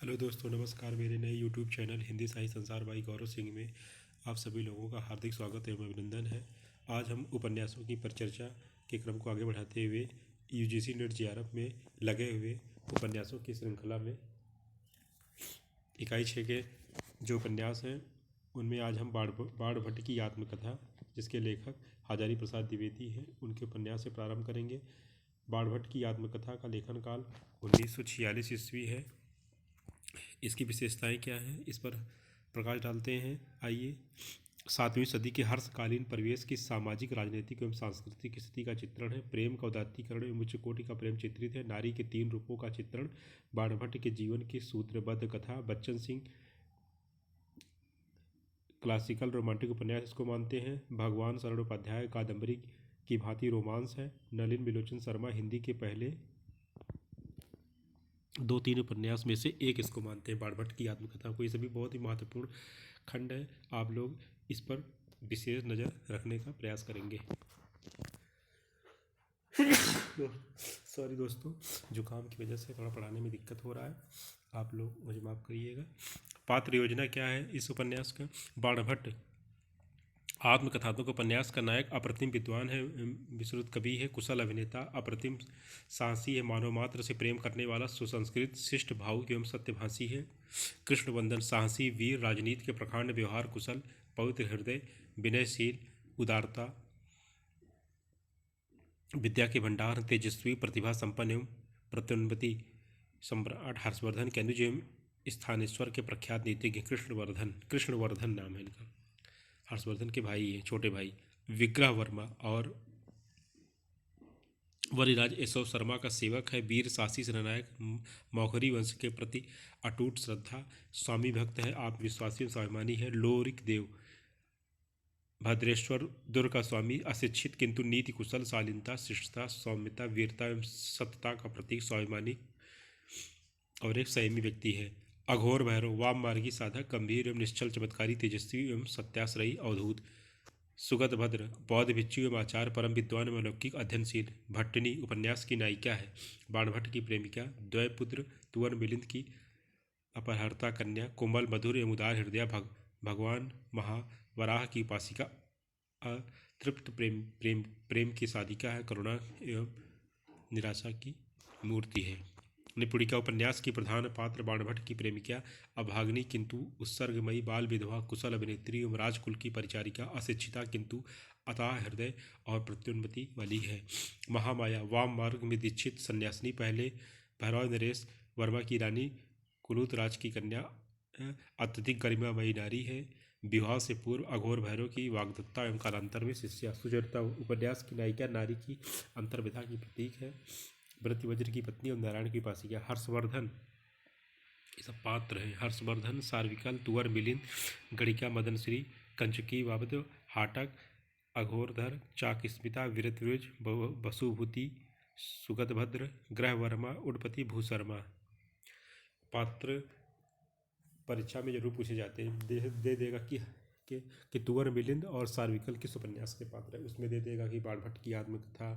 Hello दोस्तों, नमस्कार। मेरे नए यूट्यूब चैनल हिंदी साहित्य संसार बाई गौरव सिंह में आप सभी लोगों का हार्दिक स्वागत एवं अभिनंदन है। आज हम उपन्यासों की परिचर्चा के क्रम को आगे बढ़ाते हुए यूजीसी नेट जेआरएफ में लगे हुए उपन्यासों की श्रृंखला में इकाई 6 के जो उपन्यास हैं उनमें आज हम बाण भट्ट की आत्मकथा, जिसके लेखक हजारी प्रसाद द्विवेदी हैं, उनके उपन्यास से प्रारंभ करेंगे। बाण भट्ट की आत्मकथा का लेखन काल 1946 ईस्वी है। इसकी विशेषताएं क्या हैं, इस पर प्रकाश डालते हैं। आइए। 7वीं सदी के हर्षकालीन परिवेश की सामाजिक, राजनीतिक एवं सांस्कृतिक स्थिति का चित्रण है। प्रेम का उदात्तीकरण एवं उच्च कोटि का प्रेम चित्रित है। नारी के 3 रूपों का चित्रण। बाण भट्ट के जीवन की सूत्रबद्ध कथा। बच्चन सिंह क्लासिकल रोमांटिक उपन्यास इसको मानते हैं। भगवान शरण उपाध्याय कादम्बरी की भांति रोमांस है। नलिन बिलोचन शर्मा हिंदी के पहले 2-3 उपन्यास में से एक इसको मानते हैं, बाण भट्ट की आत्मकथा को। ये सभी बहुत ही महत्वपूर्ण खंड है। आप लोग इस पर विशेष नज़र रखने का प्रयास करेंगे। सॉरी दोस्तों, जुकाम की वजह से थोड़ा पढ़ाने में दिक्कत हो रहा है, आप लोग मुझे माफ़ करिएगा। पात्र योजना क्या है इस उपन्यास का? बाण भट्ट आत्मकथात्मक उपन्यास का नायक अप्रतिम विद्वान है, विश्रुत कवि है, कुशल अभिनेता, अप्रतिम साहसी है, मानव मात्र से प्रेम करने वाला, सुसंस्कृत, शिष्ट, भावुक एवं सत्यभाषी है। कृष्णवंदन साहसी, वीर, राजनीति के प्रकांड व्यवहार कुशल, पवित्र हृदय, विनयशील, उदारता, विद्या के भंडार, तेजस्वी, प्रतिभा संपन्न एवं प्रत्युन्नति सम्राट हर्षवर्धन के अनुज एवं स्थानेश्वर के प्रख्यात नीतिज्ञ कृष्णवर्धन नाम है इनका, हर्षवर्धन के भाई हैं, छोटे भाई। विग्रह वर्मा और वरिराज यशव शर्मा का सेवक है। वीर, साहसी, सेनानायक, मौखरी वंश के प्रति अटूट श्रद्धा, स्वामी भक्त है, आत्मविश्वासी, स्वाभिमानी है। लोरिक देव भद्रेश्वर दुर्ग का स्वामी, अशिक्षित किंतु नीति कुशल, शालीनता, शिष्टता, सौम्यता, वीरता एवं सत्यता का प्रतीक, स्वाभिमानी और एक संयमी व्यक्ति है। अघोर भैरव वाम मार्गी साधक, गंभीर एवं निश्चल, चमत्कारी, तेजस्वी एवं सत्याश्रयी, अवधूत। सुगत भद्र बौद्ध भिक्षु एवं आचार्य, परम विद्वान एवं अलौकिक, अध्ययनशील। भट्टिनी उपन्यास की नायिका है। बाण भट्ट की प्रेमिका, द्वैपुत्र तुअर मिलिंद की अपहर्ता कन्या, कोमल, मधुर एवं उदार हृदय, भगवान महावराह की उपासिका, अतृप्त प्रेम की साधिका है, करुणा एवं निराशा की मूर्ति है। निपुणिका उपन्यास की प्रधान पात्र बाण भट्ट की प्रेमिका, अभाग्नि किंतु उत्सर्गमयी, बाल विधवा, कुशल अभिनेत्री एवं राजकुल की परिचारिका, अशिक्षिता किंतु अथाह हृदय और प्रत्युन्नति वाली है। महामाया वाम मार्ग में दीक्षित सन्यासिनी, पहले भैरव नरेश वर्मा की रानी, कुलूत राज की कन्या, अत्यधिक गरिमामयी नारी है। विवाह से पूर्व अघोर भैरव की वाग्दत्ता एवं कालांतर में शिष्या। सुचरिता उपन्यास की नायिका, नारी की अंतर्विधा की प्रतीक है, व्रति वज्र की पत्नी और नारायण की उपासिका। हर्षवर्धन ये सब पात्र हैं। हर्षवर्धन सार्विकल, तुअर मिलिंद, गणिका, मदन श्री, कंचकी वाबद, हाटक, अघोरधर, चाकस्मिता, वीरत्विज, वसुभूति, सुगतभद्र, ग्रहवर्मा, उडपति, भूशर्मा। पात्र परीक्षा में जरूर पूछे जाते हैं। दे देगा कि तुअर मिलिंद और सार्विकल किस उपन्यास के पात्र है, उसमें दे देगा कि बाण भट्ट की आत्मकथा,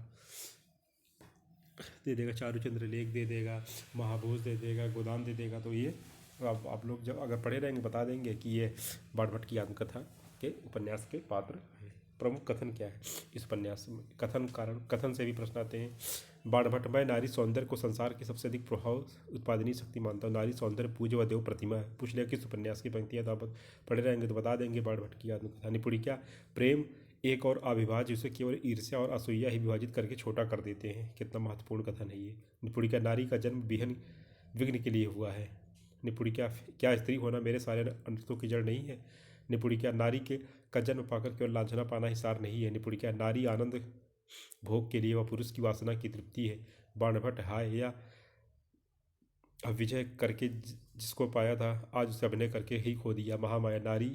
दे देगा चारुचंद्र लेख, दे देगा महाभोज, दे देगा गोदान, दे देगा। तो ये आप लोग जब अगर पढ़े रहेंगे बता देंगे कि ये बाण भट्ट की आत्मकथा के उपन्यास के पात्र हैं। प्रमुख कथन क्या है इस उपन्यास में? कथन से भी प्रश्न आते हैं। बाण भट्ट, मैं नारी सौंदर्य को संसार की सबसे अधिक प्रभाव उत्पादनी शक्ति मानता हूँ। नारी सौंदर्य पूज्य व देव प्रतिमा है। पूछ लिया किस उपन्यास की पंक्तियाँ, तो आप पढ़े रहेंगे तो बता देंगे बाण भट्ट की आत्मकथा। निपुणिका, प्रेम एक और अविभाज्य, उसे केवल ईर्ष्या और असूया ही विभाजित करके छोटा कर देते हैं। कितना महत्वपूर्ण कथन है ये। निपुणिका, नारी का जन्म विघ्न के लिए हुआ है। निपुणिका, क्या स्त्री होना मेरे सारे अनर्थों की जड़ नहीं है? निपुणिका, नारी के का जन्म पाकर केवल लांछना पाना ही सार नहीं है। निपुणिका, नारी आनंद भोग के लिए वह पुरुष की वासना की तृप्ति है। बाण भट्ट, हाय या विजय करके जिसको पाया था, आज उसे अभिनय करके ही खो दिया। महामाया, नारी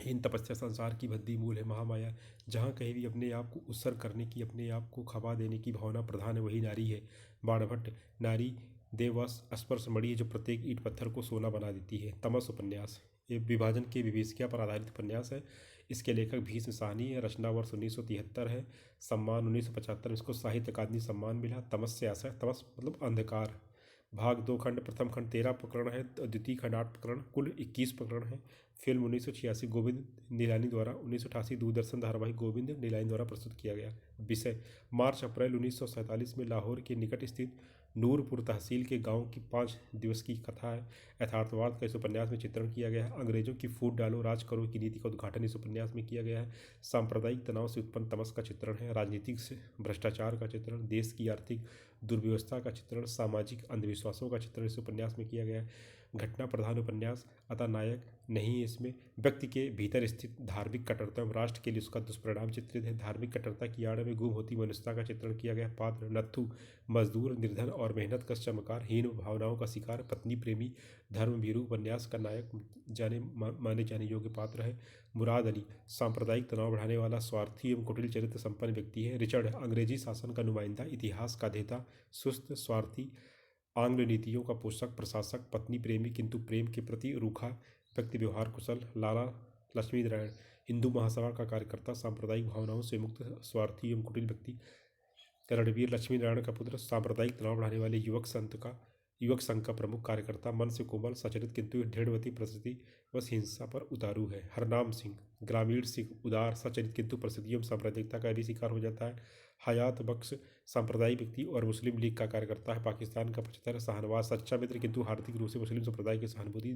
इन तपस्या संसार की भद्दी मूल है। महामाया, जहाँ कहीं भी अपने आप को उत्सर्ग करने की, अपने आप को खपा देने की भावना प्रधान है, वही नारी है। बाण भट्ट, नारी देव व स्पर्श मणि है, जो प्रत्येक ईंट पत्थर को सोना बना देती है। तमस उपन्यास, ये विभाजन की विभीषिका पर आधारित उपन्यास है। इसके लेखक भीष्म साहनी है। रचना वर्ष 1973 है। सम्मान 1975 में इसको साहित्य अकादमी सम्मान मिला। तमस से आशय, तमस मतलब अंधकार। भाग 2 खंड, प्रथम खंड 13 प्रकरण है, द्वितीय खंड 8 प्रकरण, कुल 21 प्रकरण है। फिल्म 1986 गोविंद निलानी द्वारा, 1988 दूरदर्शन धारावाहिक गोविंद निलानी द्वारा प्रस्तुत किया गया। विषय: मार्च अप्रैल 1947 में लाहौर के निकट स्थित नूरपुर तहसील के गांव की 5 दिवस की कथा है। यथार्थवाद का इस उपन्यास में चित्रण किया गया है। अंग्रेजों की फूट डालो राज करो की नीति का उद्घाटन इस उपन्यास में किया गया है। सांप्रदायिक तनाव से उत्पन्न तमस का चित्रण है। राजनीतिक से भ्रष्टाचार का चित्रण, देश की आर्थिक दुर्व्यवस्था का चित्रण, सामाजिक अंधविश्वासों का चित्रण इस उपन्यास में किया गया है। घटना प्रधान उपन्यास, अतः नायक नहीं है इसमें। व्यक्ति के भीतर स्थित धार्मिक कट्टरता एवं राष्ट्र के लिए उसका दुष्परिणाम चित्रित है। धार्मिक कट्टरता की आड़ में गुम होती मनुष्यता का चित्रण किया गया। पात्र: नत्थू, मजदूर, निर्धन और मेहनत कश चमत्कार, हीन भावनाओं का शिकार, पत्नी प्रेमी, धर्मभीरू। उपन्यास का नायक माने जाने योग्य पात्र है। मुराद अली सांप्रदायिक तनाव बढ़ाने वाला, स्वार्थी एवं कुटिल चरित्र संपन्न व्यक्ति है। रिचर्ड अंग्रेजी शासन का नुमाइंदा, इतिहास का देता, सुस्त, स्वार्थी, आंग्ल नीतियों का पोषक, प्रशासक, पत्नी प्रेमी किंतु प्रेम के प्रति रूखा व्यक्ति, व्यवहार कुशल। लाला लक्ष्मी नारायण हिंदू महासभा का कार्यकर्ता, सांप्रदायिक भावनाओं से मुक्त, स्वार्थी एवं कुटिल व्यक्ति। रणवीर लक्ष्मी नारायण का पुत्र, सांप्रदायिक तनाव बढ़ाने वाले युवक संघ का प्रमुख कार्यकर्ता, मन से कोमल, सचरित किंतु ढेड़वती प्रकृति बस हिंसा पर उतारू है। हरनाम सिंह ग्रामीण सिंह, उदार, सचरित किंतु परिस्थितियों में सांप्रदायिकता का भी शिकार हो जाता है। हयात बख्श सांप्रदायिक व्यक्ति और मुस्लिम लीग का कार्यकर्ता है, पाकिस्तान का पचहत्तर। शाहनवाज सच्चा मित्र किंतु हार्दिक रूप से मुस्लिम संप्रदाय की सहानुभूति।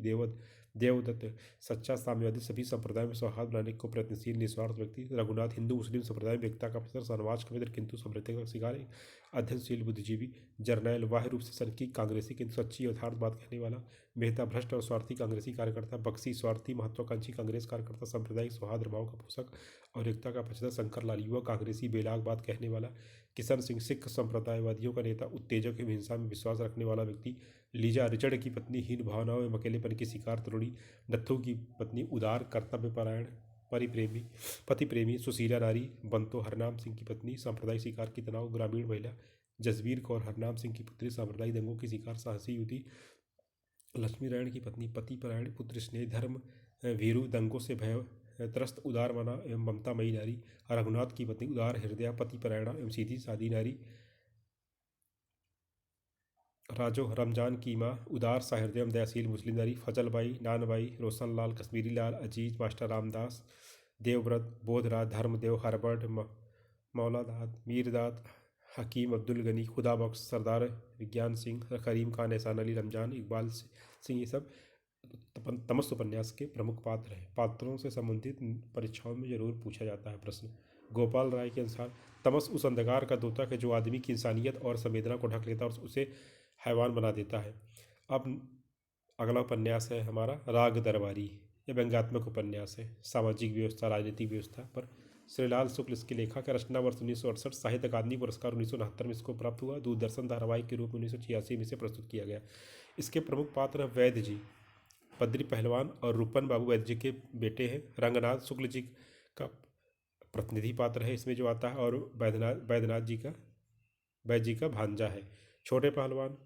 देवदत्त सच्चा साम्यवादी, सभी संप्रदायों में सौहार्द बनाने को प्रयत्नशील निस्वार्थ व्यक्ति। रघुनाथ हिंदू मुस्लिम संप्रदाय में एकता का पचहत्तर। शाहनवाज का मित्र किंतु समृद्धि का शिकार, अध्ययनशील बुद्धिजीवी। जर्नैल बाह्य रूप से सनकी कांग्रेसी किंतु सच्ची यथार्थ बात कहने वाला। मेहता भ्रष्ट और स्वार्थी कांग्रेसी कार्यकर्ता। बख्शी स्वार्थी महत्वाकांक्षी कांग्रेस कार्यकर्ता, सांप्रदायिक सौहार्द भाव का पोषक और एकता का पचहत्तर। शंकर लाल युवा कांग्रेसी, बेलाग बात कहने वाला। किशन सिंह सिख संप्रदायवादियों का नेता, उत्तेजक एवं हिंसा में विश्वास रखने वाला व्यक्ति। लीजा रिचर्ड की पत्नी, हीन भावनाओं एवं अकेलेपन की शिकार तरुणी। नत्थू की पत्नी, उदार, कर्तव्यपरायण, पति प्रेमी, सुशीला नारी। बंतो हरनाम सिंह की पत्नी, सांप्रदायिक शिकार की तनाव, ग्रामीण महिला। जसबीर कौर हरनाम सिंह की पुत्री, सांप्रदायिक दंगों की शिकार, साहसी युवती। लक्ष्मी नारायण की पत्नी, पति परायण, पुत्र स्नेह, धर्म भीरु, दंगों से भय त्रस्त, उदार मना एवं ममतामयी नारी। रघुनाथ की पत्नी, उदार हृदया, पति परायणा एवं सीधी सादी नारी। राजो रमजान की माँ, उदार सहृदय एवं दयाशील मुस्लिम नारी। फजलबाई, नानबाई, रोशन लाल, कश्मीरी लाल, अजीज, मास्टर रामदास, देवव्रत, बोधराज, धर्मदेव, हरबर्ट, मौलादाद, मीरदाद, हकीम अब्दुल गनी, खुदा बख्श, सरदार विज्ञान सिंह, करीम खान, एहसान अली, रमजान, इकबाल सिंह, ये सब तमस उपन्यास के प्रमुख पात्र हैं। पात्रों से संबंधित परीक्षाओं में जरूर पूछा जाता है प्रश्न। गोपाल राय के अनुसार तमस उस अंधकार का दूतक है जो आदमी की इंसानियत और संवेदना को ढक लेता है और उसे हैवान बना देता है। अब अगला उपन्यास है हमारा राग दरबारी। यह व्यंग्यात्मक उपन्यास है, सामाजिक व्यवस्था, राजनीतिक व्यवस्था पर। श्रीलाल शुक्ल इसके लेखक है। रचना वर्ष 1968, साहित्य अकादमी पुरस्कार 1969 में इसको प्राप्त हुआ। दूरदर्शन धारावाहिक के रूप में 1986 में इसे प्रस्तुत किया गया। इसके प्रमुख पात्र हैं वैद्य जी, बद्री पहलवान और रूपन बाबू वैद्य जी के बेटे हैं। रंगनाथ शुक्ल जी का प्रतिनिधि पात्र है इसमें जो आता है, और वैद्यनाथ जी का भांजा है। छोटे पहलवान,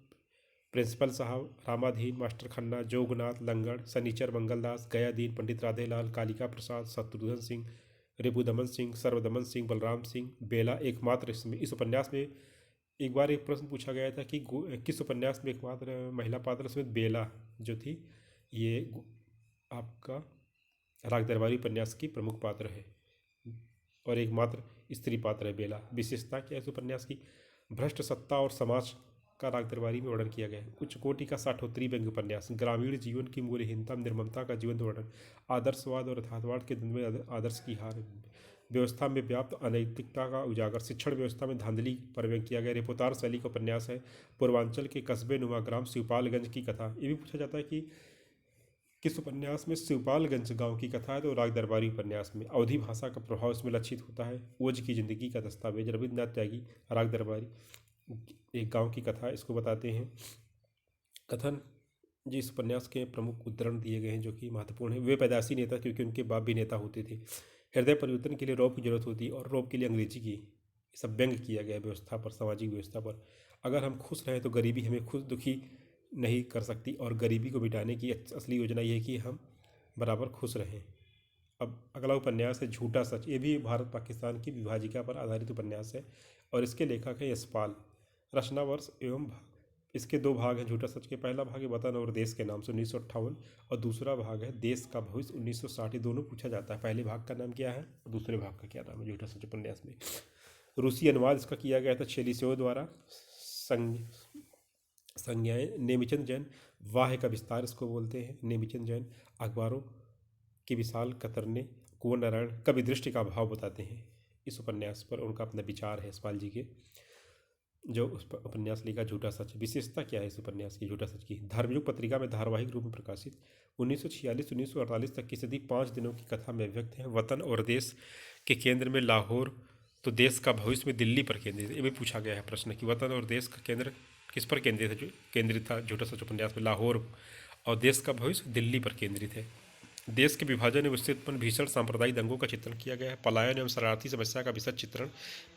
प्रिंसिपल साहब, रामाधीन, मास्टर खन्ना, जोगनाथ, लंगड़, सनीचर, मंगलदास, गयादीन, पंडित राधेलाल, कालिका प्रसाद, शत्रुघ्न सिंह, रिपुदमन सिंह, सर्वदमन सिंह, बलराम सिंह, बेला एकमात्र। इस उपन्यास में एक बार एक प्रश्न पूछा गया था कि किस उपन्यास में एकमात्र महिला पात्र, उसमें बेला जो थी ये आपका राग दरबारी उपन्यास की प्रमुख पात्र है और एकमात्र स्त्री पात्र है बेला। विशेषता क्या है इस उपन्यास की? भ्रष्ट सत्ता और समाज का राग दरबारी में वर्णन किया गया है। उच्च कोटि का साठोत्तरी व्यंग्य उपन्यास, ग्रामीण जीवन की मूल्यहीनता, निर्ममता का जीवंत वर्णन, आदर्शवाद और यथार्थवाद के द्वंद्व में आदर्श की हार, व्यवस्था में व्याप्त अनैतिकता का उजागर, शिक्षण व्यवस्था में धांधली पर व्यंग किया गया। रेपोतार शैली का उपन्यास है। पूर्वांचल के कस्बे नुमा ग्राम शिवपालगंज की कथा। ये भी पूछा जाता है कि किस उपन्यास में शिवपालगंज गांव की कथा है, तो राग दरबारी उपन्यास में। अवधी भाषा का प्रभाव इसमें लक्षित होता है। ओज की जिंदगी का दस्तावेज, रविन्द्रनाथ त्यागी, राग दरबारी एक गांव की कथा इसको बताते हैं। कथन जिस उपन्यास के प्रमुख उद्धरण दिए गए हैं जो कि महत्वपूर्ण है। वे पैदाशी नेता क्योंकि उनके बाप भी नेता होते थे। हृदय परिवर्तन के लिए रौब की जरूरत होती है और रौब के लिए अंग्रेजी की। सब व्यंग किया गया व्यवस्था पर, सामाजिक व्यवस्था पर। अगर हम खुश रहें तो गरीबी हमें खुद दुखी नहीं कर सकती और गरीबी को मिटाने की असली योजना ये है कि हम बराबर खुश रहें। अब अगला उपन्यास है झूठा सच। ये भी भारत पाकिस्तान की विभाजिका पर आधारित उपन्यास है और इसके लेखक है यशपाल। रचना वर्ष एवं इसके दो भाग हैं झूठा सच के। पहला भाग है वतन और देश के नाम से 1958, और दूसरा भाग है देश का भविष्य 1960। दोनों पूछा जाता है, पहले भाग का नाम क्या है और दूसरे भाग का क्या नाम है झूठा सच उपन्यास में। रूसी अनुवाद इसका किया गया था चेलिसेव द्वारा। संज्ञाएं नेमिचंद जैन, वाह का विस्तार इसको बोलते हैं। नेमिचंद जैन अखबारों की विशाल कतरने कुंवर नारायण कवि दृष्टि का भाव बताते हैं इस उपन्यास पर। उनका अपना विचार है यशपाल जी के, जो उस पर उपन्यास लिखा झूठा सच। विशेषता क्या है इस उपन्यास की झूठा सच की? धर्मयुग पत्रिका में धारावाहिक रूप में प्रकाशित 1946-1948 तक की सदी 5 दिनों की कथा में व्यक्त है। वतन और देश के केंद्र में लाहौर, तो देश का भविष्य में दिल्ली पर केंद्रित है। ये भी पूछा गया है प्रश्न कि वतन और देश का केंद्र किस पर केंद्रित था झूठा सच उपन्यास में? लाहौर, और देश का भविष्य दिल्ली पर केंद्रित है। देश के विभाजन एवं उससे उत्पन्न भीषण सांप्रदायिक दंगों का चित्रण किया गया है। पलायन एवं शरणार्थी समस्या का विशद चित्रण,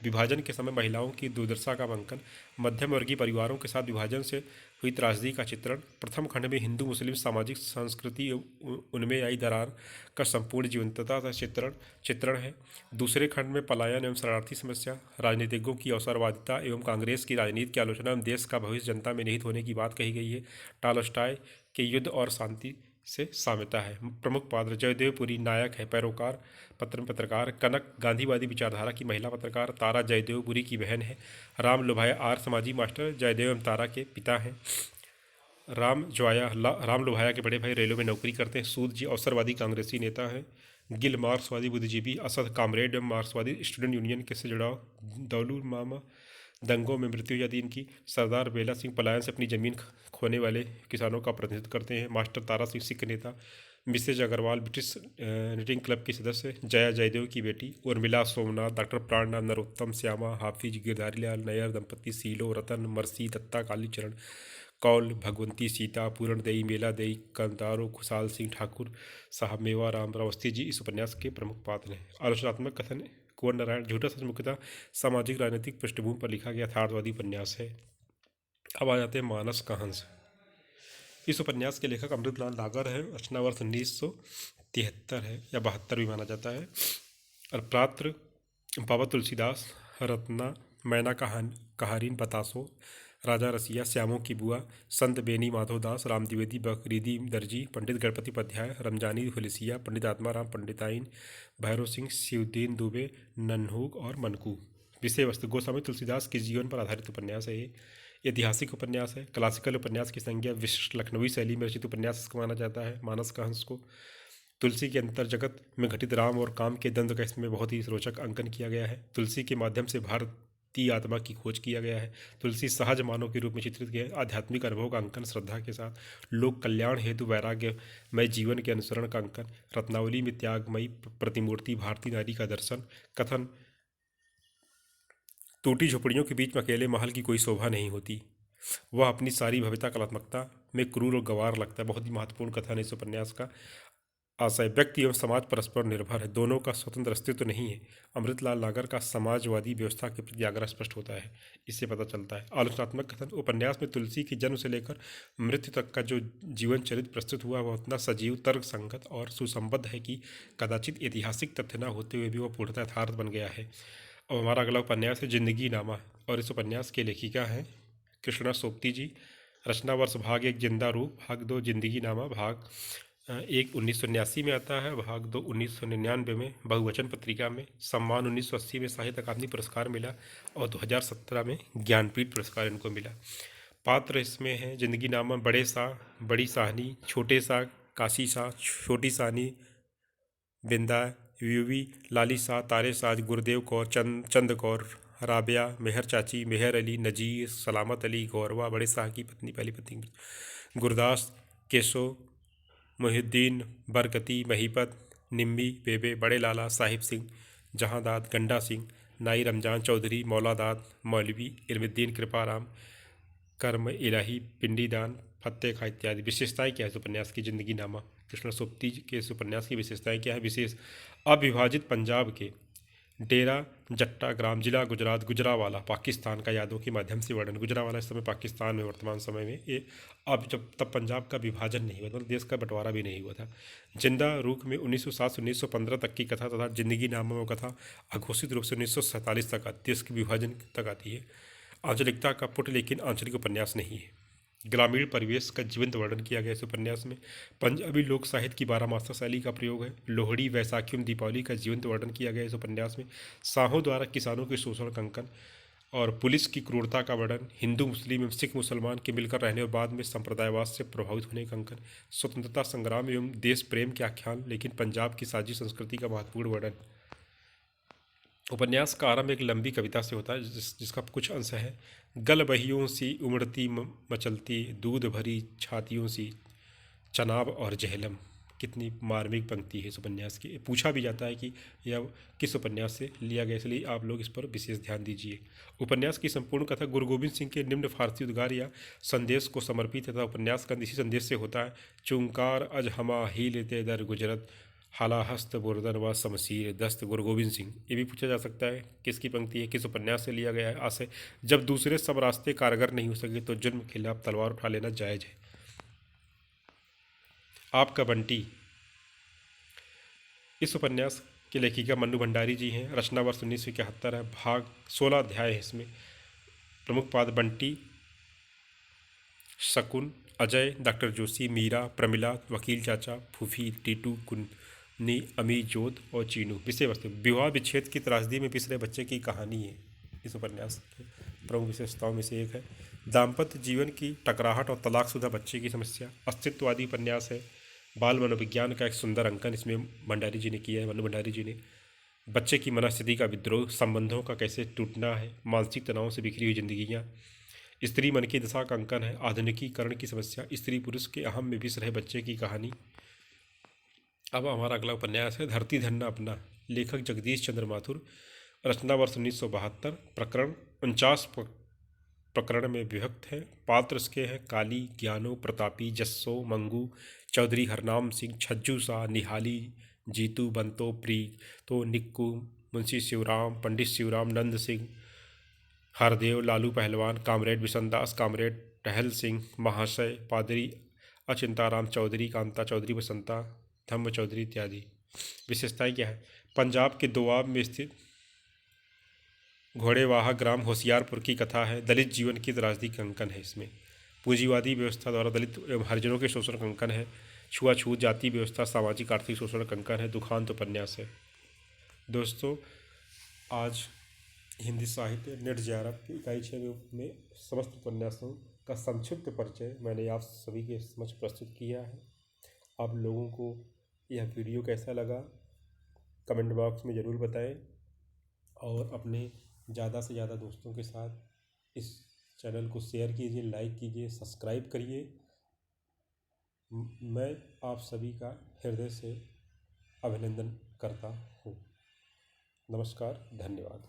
विभाजन के समय महिलाओं की दुर्दशा का अंकन, मध्यम वर्गीय परिवारों के साथ विभाजन से हुई त्रासदी का चित्रण। प्रथम खंड में हिंदू मुस्लिम सामाजिक संस्कृति उनमें आई दरार का संपूर्ण जीवंतता का चित्रण है। दूसरे खंड में पलायन एवं शरणार्थी समस्या, राजनीतिज्ञों की अवसरवादिता एवं कांग्रेस की राजनीति की आलोचना एवं देश का भविष्य जनता में निहित होने की बात कही गई है। टॉलस्टॉय के युद्ध और शांति से साम्यता है। प्रमुख पात्र जयदेवपुरी नायक है। पैरोकार पत्रकार कनक गांधीवादी विचारधारा की महिला पत्रकार। तारा जयदेवपुरी की बहन है। राम लोभाया आर समाजी मास्टर जयदेव एवं तारा के पिता हैं। राम लोभाया के बड़े भाई रेलवे में नौकरी करते हैं। सूद जी अवसरवादी कांग्रेसी नेता हैं। गिल मार्क्सवादी बुद्धिजीवी। असद कामरेड एवं मार्क्सवादी स्टूडेंट यूनियन के से जुड़ाव। दौलू मामा दंगों में मृत्यु हुई थी इनकी। सरदार बेला सिंह पलायन से अपनी जमीन खोने वाले किसानों का प्रतिनिधित्व करते हैं। मास्टर तारा सिंह सिख नेता। Mrs Agarwal British reading club की सदस्य। जया जयदेव की बेटी। उर्मिला सोमनाथ, डॉक्टर प्राणनाथ, नरोत्तम, श्यामा, हाफिज, गिरधारी लाल नैयर दंपति, सीलो, रतन, मरसी, दत्ता, कालीचरण, कौल, भगवंती, सीता, पूरण देई, मेला देई, कंदारो, खुशाल सिंह ठाकुर साहब, मेवा राम अवस्थी जी इस उपन्यास के प्रमुख पात्र हैं। आलोचनात्मक कथन कुंवर नारायण झूठा सच मुख्यतः सामाजिक राजनीतिक पृष्ठभूमि पर लिखा गया यथार्थवादी उपन्यास है। अब आ जाते हैं मानस का हंस। इस उपन्यास के लेखक अमृतलाल नागर है। रचना वर्ष 1973 है या 72 भी माना जाता है। और पात्र बाबा तुलसीदास, रत्ना, मैना कहारीन, बतासो, राजा रसिया, श्यामों की बुआ, संत बेनी माधवदास, राम द्विवेदी, बकरीदी दर्जी, पंडित गणपति उपाध्याय, रमजानी हुलिसिया, पंडित आत्माराम, पंडिताइन, भैरव सिंह, शिवदीन दुबे, नन्हूक और मनकू। विषय वस्तु गोस्वामी तुलसीदास के जीवन पर आधारित उपन्यास है। ये ऐतिहासिक उपन्यास है। क्लासिकल उपन्यास की संज्ञा विशिष्ट लखनवी शैली में रचित उपन्यास इसको माना जाता है। मानस का हंस को तुलसी के अंतर जगत में घटित राम और काम के द्वंद्व का इसमें बहुत ही रोचक अंकन किया गया है। तुलसी के माध्यम से भारतीय आत्मा की खोज किया गया है। तुलसी सहज मानव के रूप में चित्रित किया है। आध्यात्मिक अनुभव का अंकन श्रद्धा के साथ, लोक कल्याण हेतु वैराग्यमय जीवन के अनुसरण का अंकन, रत्नावली में त्यागमयी प्रतिमूर्ति, भारतीय नारी का दर्शन, कथन टूटी झोपड़ियों के बीच में अकेले महल की कोई शोभा नहीं होती, वह अपनी सारी भव्यता कलात्मकता में क्रूर और गंवार लगता है। बहुत ही महत्वपूर्ण कथन है इस उपन्यास का। आशय व्यक्ति एवं समाज परस्पर निर्भर है, दोनों का स्वतंत्र अस्तित्व नहीं है। अमृतलाल नागर का समाजवादी व्यवस्था के प्रति आग्रह स्पष्ट होता है, इससे पता चलता है। आलोचनात्मक कथन उपन्यास में तुलसी की जन्म से लेकर मृत्यु तक का जो जीवन चरित्र प्रस्तुत हुआ वह उतना सजीव, तर्क संगत और सुसंबद्ध है कि कदाचित ऐतिहासिक तथ्य न होते हुए भी वह पूर्णतः यथार्थ बन गया है। और हमारा अगला उपन्यास है जिंदगी नामा, और इस उपन्यास के लेखिका हैं कृष्णा सोप्ती जी। रचना वर्ष भाग 1 जिंदा रूप, भाग 2 जिंदगी नामा, भाग 1 1989 में आता है, भाग 2 1999 में बहुवचन पत्रिका में। सम्मान 1980 में साहित्य अकादमी पुरस्कार मिला और 2017 में ज्ञानपीठ पुरस्कार इनको मिला। पात्र इसमें हैं जिंदगी नामा बड़े शाह, बड़ी साहनी, छोटे शाह, काशी शाह, छोटी साहनी, बिंदा, यूवी, लाली शाह, तारे साज, गुरुदेव कौर, चंद कौर, राबिया, मेहर चाची, मेहर अली, नजीर, सलामत अली, गौरवा, बड़े शाह की पत्नी, पहली पत्नी, गुरदास, केशो, मुहिद्दीन, बरकती, महीपत, निम्बी, बेबे, बड़े लाला, साहिब सिंह, जहांदाद, गंडा सिंह, नाई रमजान चौधरी, मौलादाद, मौलवी, इल्मुद्दीन, कृपाराम, कर्म इलाही, पिंडीदान, फतेह खां इत्यादि। विशेषताएं क्या है इस उपन्यास की जिंदगी नामा कृष्ण सोप्ती के इस उपन्यास की विशेषताएं क्या है? विशेष अविभाजित पंजाब के डेरा जट्टा ग्राम, जिला गुजरात, गुजरावाला, पाकिस्तान का यादों के माध्यम से वर्णन। गुजरावाला इस समय पाकिस्तान में वर्तमान समय में ये अब जब तब पंजाब का विभाजन नहीं हुआ था, मतलब देश का बंटवारा भी नहीं हुआ था। जिंदा रूख में 1907 से 1915 तक की कथा तथा जिंदगी नामा में कथा अघोषित रूप से 1947 तक देश के विभाजन तक आती है। आंचलिकता का पुट लेकिन आंचलिक उपन्यास नहीं है। ग्रामीण परिवेश का जीवंत वर्णन किया गया इस उपन्यास में। पंजाबी लोक साहित्य की बारहमासा शैली का प्रयोग है। लोहड़ी, वैसाखी एवं दीपावली का जीवंत वर्णन किया गया इस उपन्यास में। साहों द्वारा किसानों के शोषण का अंकन और पुलिस की क्रूरता का वर्णन। हिंदू, मुस्लिम एवं सिख मुसलमान के मिलकर रहने और बाद में संप्रदायवाद से प्रभावित होने का अंकन। स्वतंत्रता संग्राम एवं देश प्रेम के आख्यान, लेकिन पंजाब की साझी संस्कृति का महत्वपूर्ण वर्णन। उपन्यास का आरंभ एक लंबी कविता से होता है जिसका कुछ अंश है। गल बहियों सी उमड़ती मचलती, दूध भरी छातियों सी चनाब और जहलम। कितनी मार्मिक पंक्ति है इस उपन्यास की। पूछा भी जाता है कि यह किस उपन्यास से लिया गया, इसलिए आप लोग इस पर विशेष ध्यान दीजिए। उपन्यास की संपूर्ण कथा गुरु गोविंद सिंह के निम्न फारसी उद्गार या संदेश को समर्पित है तथा उपन्यास का इसी संदेश से होता है। चुंकार अज हमा हीलते दर गुजरत, हाला हस्त बुरदन व शमशीर दस्त। गुरु गोविंद सिंह। ये भी पूछा जा सकता है किसकी पंक्ति है, किस उपन्यास से लिया गया है। आशय, जब दूसरे सब रास्ते कारगर नहीं हो सके तो जुर्म के खिलाफ तलवार उठा लेना जायज़ है। आपका बंटी। इस उपन्यास की लेखिका मन्नू भंडारी जी हैं। रचना वर्ष 1971 है। भाग 16 अध्याय है इसमें। प्रमुख पात्र बंटी, शकुन, अजय, डॉक्टर जोशी, मीरा, प्रमिला, वकील चाचा, फूफी, टीटू, कुन्नी, अमी, जोत और चीनू। विषय वस्तु, विवाह विच्छेद की त्रासदी में पिस रहे बच्चे की कहानी है। इस उपन्यास की प्रमुख विशेषताओं में से एक है दाम्पत्य जीवन की टकराहट और तलाकशुदा बच्चे की समस्या। अस्तित्ववादी उपन्यास है। बाल मनोविज्ञान का एक सुंदर अंकन इसमें भंडारी जी ने किया है, मन्नू भंडारी जी ने। बच्चे की मनस्थिति का विद्रोह, संबंधों का कैसे टूटना है, मानसिक तनाव से बिखरी हुई जिंदगियाँ। स्त्री मन की दशा का अंकन है। आधुनिकीकरण की समस्या, स्त्री पुरुष के अहम में विष रहे बच्चे की कहानी। अब हमारा अगला उपन्यास है धरती धन्ना अपना। लेखक जगदीश चंद्र माथुर। रचना वर्ष 1972। प्रकरण 49 प्रकरण में विभक्त है। पात्र इसके हैं काली, ज्ञानो, प्रतापी, जस्सो, मंगू, चौधरी हरनाम सिंह, छज्जू शाह, निहाली, जीतू, बंतो, प्रीतो, निक्कू, मुंशी शिवराम, पंडित शिवराम, नंद सिंह, हरदेव, लालू पहलवान, कामरेड बिशनदास, कामरेड टहल सिंह महाशय, पादरी अचिंताराम चौधरी, कांता चौधरी, बसंता, धम्म चौधरी इत्यादि। विशेषताएं क्या है। पंजाब के दोआब में स्थित घोड़ेवाहा ग्राम होशियारपुर की कथा है। दलित जीवन की त्रासदी का अंकन है इसमें। पूंजीवादी व्यवस्था द्वारा दलित एवं हरिजनों के शोषण का अंकन है। छुआछूत, जाति व्यवस्था, सामाजिक आर्थिक शोषण का अंकन है। दुखांत उपन्यास है। दोस्तों, आज हिंदी साहित्य नेट JRF की इकाई 6 में समस्त उपन्यासों का संक्षिप्त परिचय मैंने आप सभी के समक्ष प्रस्तुत किया है। आप लोगों को यह वीडियो कैसा लगा कमेंट बॉक्स में ज़रूर बताएं और अपने ज़्यादा से ज़्यादा दोस्तों के साथ इस चैनल को शेयर कीजिए, लाइक कीजिए, सब्सक्राइब करिए। मैं आप सभी का हृदय से अभिनंदन करता हूँ। नमस्कार, धन्यवाद।